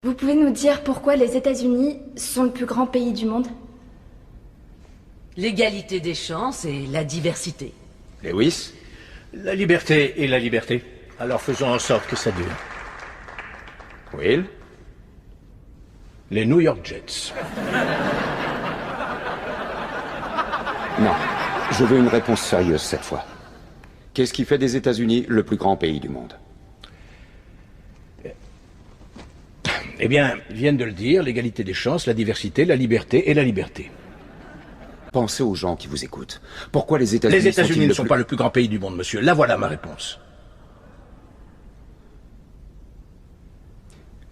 Vous pouvez nous dire pourquoi les États-Unis sont le plus grand pays du monde? L'égalité des chances et la diversité. Lewis? La liberté et la liberté. Alors faisons en sorte que ça dure. Will? Les New York Jets. Non. Je veux une réponse sérieuse cette fois. Qu'est-ce qui fait des États-Unis le plus grand pays du monde? Eh bien, ils viennent de le dire, l'égalité des chances, la diversité, la liberté et la liberté. Pensez aux gens qui vous écoutent. Pourquoi les États-Unis Les États-Unis ne sont-ils sont pas le plus grand pays du monde, monsieur. Là voilà ma réponse.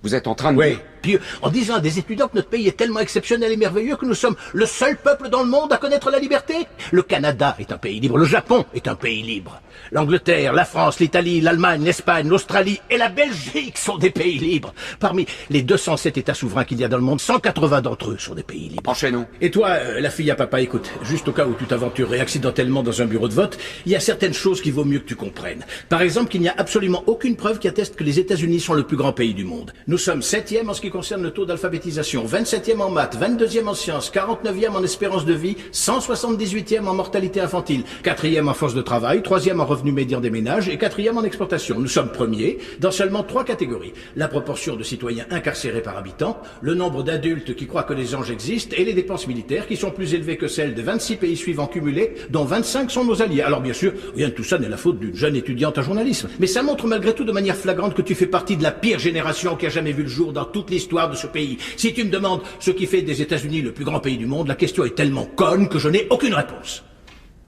Vous êtes en train de... Oui. Puis, en disant à des étudiants que notre pays est tellement exceptionnel et merveilleux que nous sommes le seul peuple dans le monde à connaître la liberté. Le Canada est un pays libre, le Japon est un pays libre. L'Angleterre, la France, l'Italie, l'Allemagne, l'Espagne, l'Australie et la Belgique sont des pays libres. Parmi les 207 États souverains qu'il y a dans le monde, 180 d'entre eux sont des pays libres. Enchaînons. Et toi, la fille à papa, écoute, juste au cas où tu t'aventurerais accidentellement dans un bureau de vote, il y a certaines choses qu'il vaut mieux que tu comprennes. Par exemple, qu'il n'y a absolument aucune preuve qui atteste que les États-Unis sont le plus grand pays du monde. Nous sommes 7e en ce qui concerne le taux d'alphabétisation, 27e en maths, 22e en sciences, 49e en espérance de vie, 178e en mortalité infantile, 4e en force de travail, 3e en revenu médian des ménages et 4e en exportation. Nous sommes premiers dans seulement 3 catégories. La proportion de citoyens incarcérés par habitant, le nombre d'adultes qui croient que les anges existent et les dépenses militaires qui sont plus élevées que celles de 26 pays suivants cumulés, dont 25 sont nos alliés. Alors bien sûr, rien de tout ça n'est la faute d'une jeune étudiante en journalisme. Mais ça montre malgré tout de manière flagrante que tu fais partie de la pire génération qui a jamais vu le jour dans toute l'histoire de ce pays. Si tu me demandes ce qui fait des États-Unis le plus grand pays du monde, la question est tellement conne que je n'ai aucune réponse.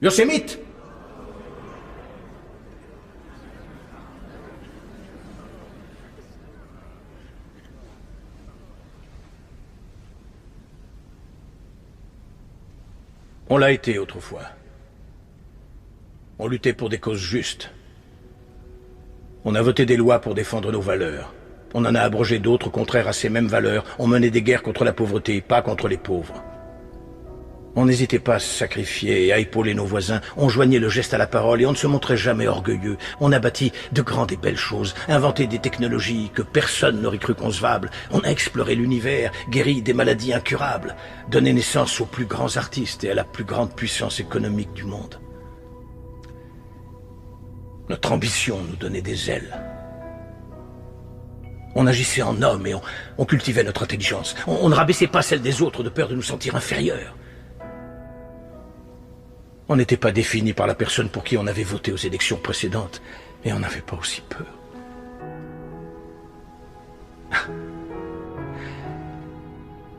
Yosemite? On l'a été autrefois. On luttait pour des causes justes. On a voté des lois pour défendre nos valeurs. On en a abrogé d'autres contraires à ces mêmes valeurs. On menait des guerres contre la pauvreté, pas contre les pauvres. On n'hésitait pas à se sacrifier et à épauler nos voisins. On joignait le geste à la parole et on ne se montrait jamais orgueilleux. On a bâti de grandes et belles choses, inventé des technologies que personne n'aurait cru concevables. On a exploré l'univers, guéri des maladies incurables, donné naissance aux plus grands artistes et à la plus grande puissance économique du monde. Notre ambition nous donnait des ailes. On agissait en homme et on cultivait notre intelligence. On ne rabaissait pas celle des autres de peur de nous sentir inférieurs. On n'était pas défini par la personne pour qui on avait voté aux élections précédentes, mais on n'avait pas aussi peur.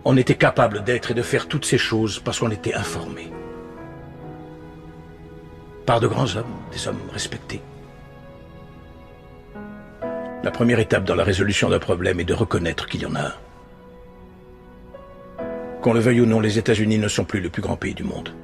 On était capable d'être et de faire toutes ces choses parce qu'on était informés. Par de grands hommes, des hommes respectés. La première étape dans la résolution d'un problème est de reconnaître qu'il y en a un. Qu'on le veuille ou non, les États-Unis ne sont plus le plus grand pays du monde.